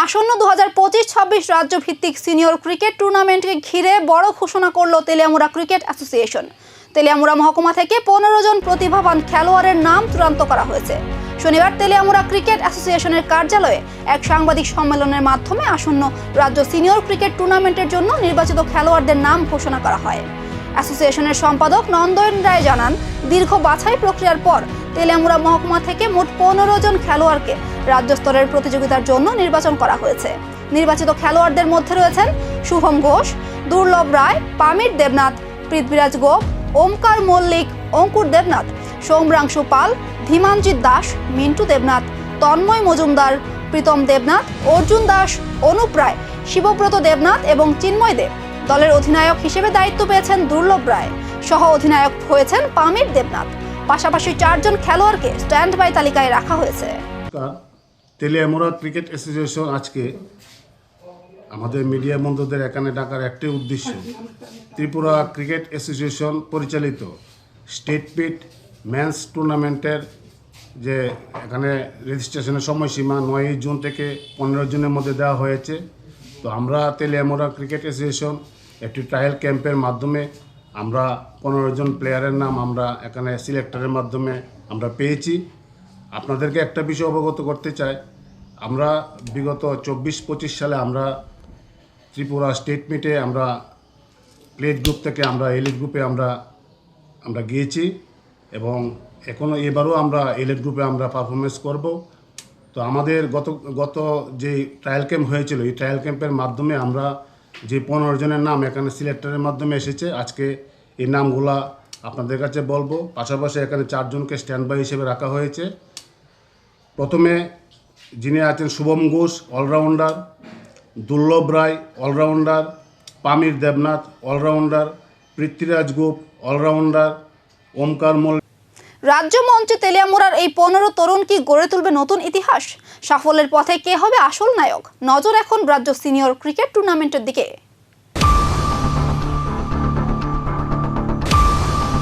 আসন্ন 2025-26 রাজ্যভিত্তিক senior cricket টুর্নামেন্টকে ঘিরে বড় ঘোষণা করল তেলিয়ামুড়া ক্রিকেট অ্যাসোসিয়েশন। তেলিয়ামুড়া মহকুমা থেকে 15 জন প্রতিভাবান খেলোয়াড়ের নাম চূড়ান্ত করা হয়েছে। শনিবার তেলিয়ামুড়া ক্রিকেট অ্যাসোসিয়েশনের কার্যালয়ে এক সাংবাদিক সম্মেলনের মাধ্যমে আসন্ন রাজ্য সিনিয়র ক্রিকেট টুর্নামেন্টের জন্য নির্বাচিত খেলোয়াড়দের নাম ঘোষণা করা হয়। অ্যাসোসিয়েশনের সম্পাদক নন্দন রায় জানান, দীর্ঘ বাছাই প্রক্রিয়ার পর তেলিয়ামুড়া মহকুমা থেকে মোট 15 জন খেলোয়াড়কে রাজ্য স্তরের প্রতিযোগিতার জন্য নির্বাচন করা হয়েছে। নির্বাচিত খেলোয়াড়দের মধ্যে রয়েছেন শুভম ঘোষ, দুর্লভ রায়, পামির দেবনাথ, পৃথ্বীরাজ গোপ, ওমকার মল্লিক, অঙ্কুর দেবনাথ, সৌম্রাংশু পাল, ধীমানজিৎ দাস, মিন্টু দেবনাথ, তন্ময় মজুমদার, প্রীতম দেবনাথ, অর্জুন দাস, অনুপ রায়, শিবব্রত দেবনাথ এবং চিন্ময় দেব। দলের অধিনায়ক হিসেবে দায়িত্ব পেয়েছেন দুর্লভ রায়, সহ অধিনায়ক হয়েছেন পামির দেবনাথ। পাশাপাশি 4 জন খেলোয়াড়কে স্ট্যান্ড বাই তালিকায় রাখা হয়েছে। তেলিয়ামুড়া ক্রিকেট অ্যাসোসিয়েশন আজকে আমাদের মিডিয়া বন্ধুদের এখানে ডাকার একটি উদ্দেশ্য, ত্রিপুরা ক্রিকেট অ্যাসোসিয়েশন পরিচালিত স্টেট পিট মেন্স টুর্নামেন্টের যে এখানে রেজিস্ট্রেশনের সময়সীমা 9 জুন থেকে 15 জুনের মধ্যে দেওয়া হয়েছে। তো আমরা তেলিয়ামুড়া ক্রিকেট অ্যাসোসিয়েশন একটি ট্রায়াল ক্যাম্পের মাধ্যমে আমরা 15 জন প্লেয়ারের নাম আমরা এখানে সিলেক্টরের মাধ্যমে আমরা পেয়েছি। আপনাদেরকে একটা বিষয় অবগত করতে চাই, আমরা বিগত 24-25 সালে আমরা ত্রিপুরা স্টেট মিটে আমরা প্লেট গ্রুপ থেকে আমরা এলিট গ্রুপে আমরা গিয়েছি এবং এবারও আমরা এলিট গ্রুপে আমরা পারফরমেন্স করব। তো আমাদের গত যে ট্রায়াল ক্যাম্প হয়েছিল, এই ট্রায়াল ক্যাম্পের মাধ্যমে আমরা যে 15 জনের নাম এখানে সিলেক্টরের মাধ্যমে এসেছে, আজকে এই নামগুলা আপনাদের কাছে বলবো। পাশাপাশি এখানে 4 জনকে স্ট্যান্ড বাই হিসেবে রাখা হয়েছে। প্রথমে যিনি আছেন Shubham Ghosh allrounder, Durlabh Roy allrounder, Pamir Debnath allrounder, Prithviraj Gope allrounder, Omkar Mallick. রাজ্য মঞ্চে তেলিয়ামুড়ার এই 15 তরুণ কি গড়ে তুলবে নতুন ইতিহাস? সাফল্যের পথে কে হবে আসল নায়ক? নজর এখন রাজ্য সিনিয়র ক্রিকেট টুর্নামেন্টের দিকে।